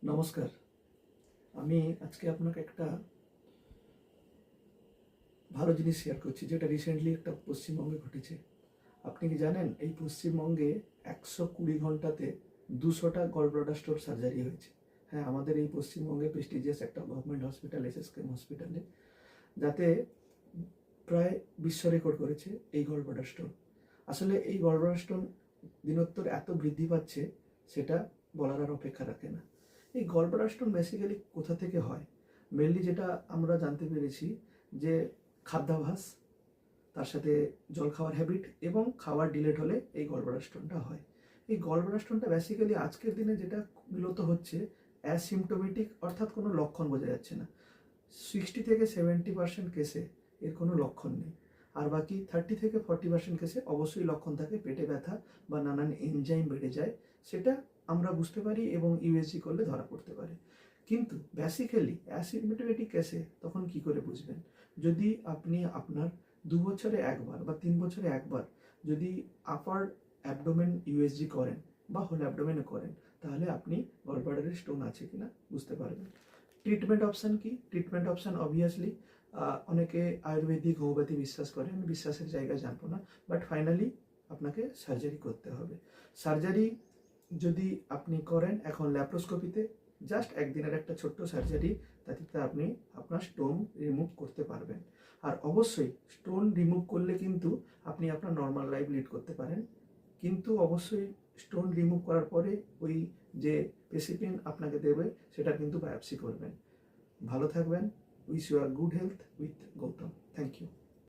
নমস্কার। আমি আজকে আপনাকে একটা ভালো জিনিস শেয়ার করছি, যেটা রিসেন্টলি একটা পশ্চিমবঙ্গে ঘটেছে। আপনি কি জানেন এই পশ্চিমবঙ্গে 120 ঘন্টাতে 200টা গল ব্লাডার স্টোন সার্জারি হয়েছে? হ্যাঁ, আমাদের এই পশ্চিমবঙ্গে প্রেস্টিজিয়াস একটা গভর্নমেন্ট হসপিটাল এসএসকেএম হসপিটালে, যাতে প্রায় বিশ্ব রেকর্ড করেছে এই গল ব্লাডার স্টোন। আসলে এই গল ব্লাডার স্টোন দিনোত্তর এত বৃদ্ধি পাচ্ছে, সেটা বলার আর অপেক্ষা রাখে না। এই গল ব্লাডার স্টোন বেসিক্যালি কোথা থেকে হয়? মেনলি যেটা আমরা জানতে পেরেছি যে খাদ্যাভ্যাস, তার সাথে জল খাওয়ার হ্যাবিট এবং খাওয়ার ডিলেট হলে এই গল ব্লাডার স্টোনটা হয়। এই গল ব্লাডার স্টোনটা বেসিক্যালি আজকের দিনে যেটা মূলত হচ্ছে অ্যাসিমটোমেটিক, অর্থাৎ কোনো লক্ষণ বোঝা যাচ্ছে না। 60 থেকে 70% কেসে এর কোনো লক্ষণ নেই, আর বাকি 30 থেকে 40% কেসে অবশ্যই লক্ষণ থাকে, পেটে ব্যথা বা নানান এনজাইম বেড়ে যায়, সেটা আমরা বুঝতে পারি এবং ইউএসজি করলে ধরা পড়তে পারে। কিন্তু বেসিক্যালি অ্যাসিমটোমেটিক কেসে তখন কি করে বুঝবেন? যদি আপনি আপনার 2 বছরে একবার বা 3 বছরে একবার যদি আপার অ্যাবডোমেন ইউএসজি করেন বা হোল অ্যাবডোমেনে করেন, তাহলে আপনি গলব্লাডারে স্টোন আছে কিনা বুঝতে পারবেন। ট্রিটমেন্ট অপশান কি? ট্রিটমেন্ট অপশান অবভিয়াসলি অনেকে আয়ুর্বেদিক, হোমিওপ্যাথি বিশ্বাস করে, আমি বিশ্বাসের জায়গায় জানবো না, বাট ফাইনালি আপনাকে সার্জারি করতে হবে। সার্জারি যদি আপনি করেন এখন ল্যাপ্রোস্কোপিতে, জাস্ট একদিনের একটা ছোট্ট সার্জারি, তাতে আপনি আপনার স্টোন রিমুভ করতে পারবেন। আর অবশ্যই স্টোন রিমুভ করলে কিন্তু আপনি আপনার নর্মাল লাইফ লিড করতে পারেন, কিন্তু অবশ্যই স্টোন রিমুভ করার পরে ওই যে পেসিপিন আপনাকে দেবে সেটা কিন্তু বায়োপসি করবেন। ভালো থাকবেন। উইশ ইউ আর good health with Gautam. Thank you.